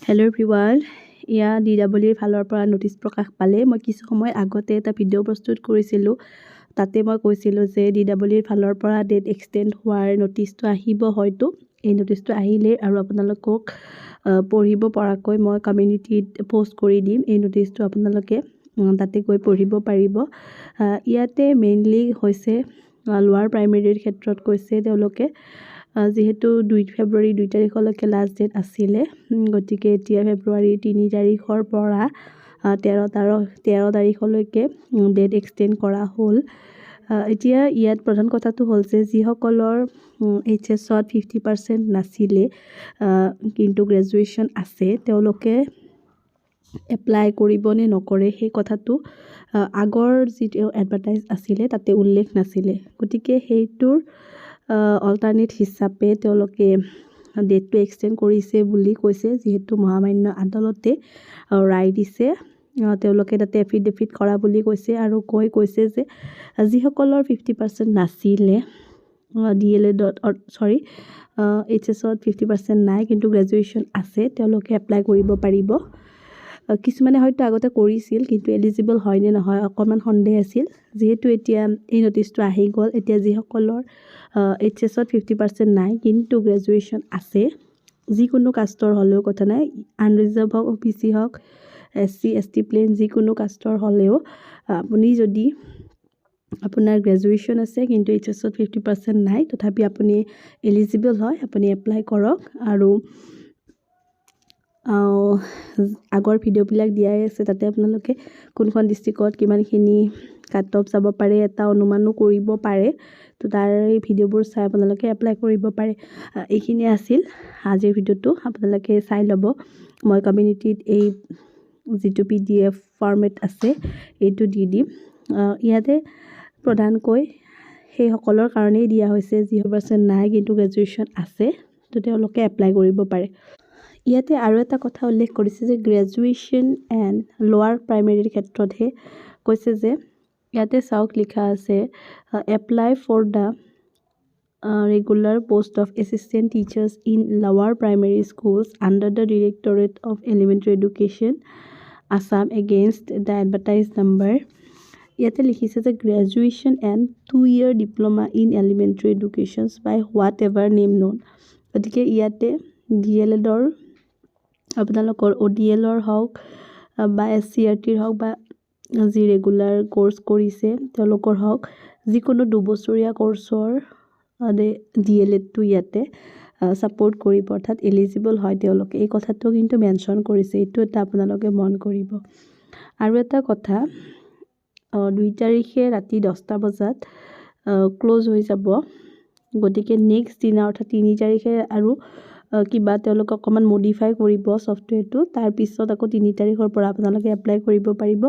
Hello' everyone, এয়া DWৰ ফালৰ পৰা ন'টিচ প্ৰকাশ পালে। মই কিছু সময় আগতে এটা ভিডিঅ' প্ৰস্তুত কৰিছিলোঁ। তাতে মই কৈছিলোঁ যে DWৰ ফালৰ পৰা ডেট এক্সটেণ্ড হোৱাৰ ন'টিচটো আহিব হয়তো। এই ন'টিচটো আহিলে আৰু আপোনালোকক পঢ়িব পৰাকৈ মই কমিউনিটিত প'ষ্ট কৰি দিম। এই ন'টিচটো আপোনালোকে তাতে গৈ পঢ়িব পাৰিব। ইয়াতে মেইনলি হৈছে লোৱাৰ প্ৰাইমেৰীৰ ক্ষেত্ৰত কৈছে তেওঁলোকে যিহেতু 2 ফেব্ৰুৱাৰী 2 তাৰিখলৈকে লাষ্ট ডেট আছিলে, গতিকে এতিয়া ফেব্ৰুৱাৰী 3 তাৰিখৰ পৰা 13 তাৰিখলৈকে ডেট এক্সটেণ্ড কৰা হ'ল। এতিয়া ইয়াত প্ৰধান কথাটো হ'ল যে যিসকলৰ HS-ত 50% নাছিলে কিন্তু গ্ৰেজুৱেশ্যন আছে, তেওঁলোকে এপ্লাই কৰিব নে নকৰে সেই কথাটো আগৰ যিটো এডভাৰটাইজ আছিলে তাতে উল্লেখ নাছিলে। গতিকে সেইটোৰ অল্টাৰনেট হিচাপে তেওঁলোকে ডেটটো এক্সটেণ্ড কৰিছে বুলি কৈছে, যিহেতু মহামান্য আদালতে ৰায় দিছে। তেওঁলোকে তাতে এফিডেভিট কৰা বুলি কৈছে আৰু কৈছে যে যিসকলৰ 50% নাছিলে HS-ত 50% নাই কিন্তু গ্ৰেজুৱেশ্যন আছে, তেওঁলোকে এপ্লাই কৰিব পাৰিব। কিছুমানে হয়তো আগতে কৰিছিল কিন্তু এলিজিবল হয় নে নহয় অকণমান সন্দেহ আছিল। যিহেতু এতিয়া এই ন'টিচটো আহি গ'ল, এতিয়া যিসকলৰ HS-ত 50% নাই কিন্তু গ্ৰেজুৱেশ্যন আছে, যিকোনো কাষ্টৰ হ'লেও কথা নাই, আনৰিজাৰ্ভ হওক, OBC হওক, SC ST প্লেন যিকোনো কাষ্টৰ হ'লেও আপুনি যদি আপোনাৰ গ্ৰেজুৱেশ্যন আছে কিন্তু HS-ত 50% নাই, তথাপি আপুনি এলিজিবল হয়, আপুনি এপ্লাই কৰক। আৰু আগৰ ভিডিঅ'বিলাক দিয়াই আছে, তাতে আপোনালোকে কোনখন ডিষ্ট্ৰিক্টত কিমানখিনি কাট অফ যাব পাৰে এটা অনুমানো কৰিব পাৰে। তো তাৰ এই ভিডিঅ'বোৰ চাই আপোনালোকে এপ্লাই কৰিব পাৰে। এইখিনি আছিল আজিৰ ভিডিঅ'টো, আপোনালোকে চাই ল'ব। মই কমিউনিটিত এই যিটো PDF ফৰ্মেট আছে এইটো দি দিম। ইয়াতে প্ৰধানকৈ সেইসকলৰ কাৰণেই দিয়া হৈছে যি 50% নাই কিন্তু গ্ৰেজুৱেশ্যন আছে, তো তেওঁলোকে এপ্লাই কৰিব পাৰে। ইয়াতে আৰু এটা কথা উল্লেখ কৰিছে যে গ্ৰেজুৱেশ্যন এণ্ড লোৱাৰ প্ৰাইমেৰীৰ ক্ষেত্ৰতহে কৈছে যে ইয়াতে চাওক লিখা আছে apply for the regular post of assistant teachers in lower primary schools under the Directorate of Elementary Education, Assam against the advertised number. ইয়াতে লিখিছে যে graduation and 2-year diploma in elementary education by whatever name known. গতিকে ইয়াতে DLEDৰ আপোনালোকৰ ODLৰ হওক বা SCRTৰ হওক বা যি ৰেগুলাৰ কোৰ্চ কৰিছে তেওঁলোকৰ হওক, যিকোনো 2 বছৰীয়া কোৰ্চৰ DLEDটো ইয়াতে ছাপোৰ্ট কৰিব, অৰ্থাৎ এলিজিবল হয় তেওঁলোকে। এই কথাটো কিন্তু মেনশ্যন কৰিছে, এইটো এটা আপোনালোকে মন কৰিব। আৰু এটা কথা, 2 তাৰিখে ৰাতি 10টা বজাত ক্ল'জ হৈ যাব। গতিকে নেক্সট দিনা অৰ্থাৎ 3 তাৰিখে আৰু কিবা তেওঁলোকে অকণমান মডিফাই কৰিব ছফ্টৱেৰটো, তাৰপিছত আকৌ 3 তাৰিখৰ পৰা আপোনালোকে এপ্লাই কৰিব পাৰিব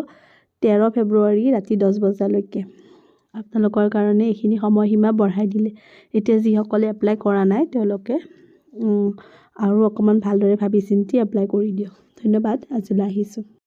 13 ফেব্ৰুৱাৰী ৰাতি 10 বজালৈকে। আপোনালোকৰ কাৰণে এইখিনি সময়সীমা বঢ়াই দিলে। এতিয়া যিসকলে এপ্লাই কৰা নাই তেওঁলোকে আৰু অকণমান ভালদৰে ভাবি চিন্তি এপ্লাই কৰি দিয়ক। ধন্যবাদ, আজিলৈ আহিছোঁ।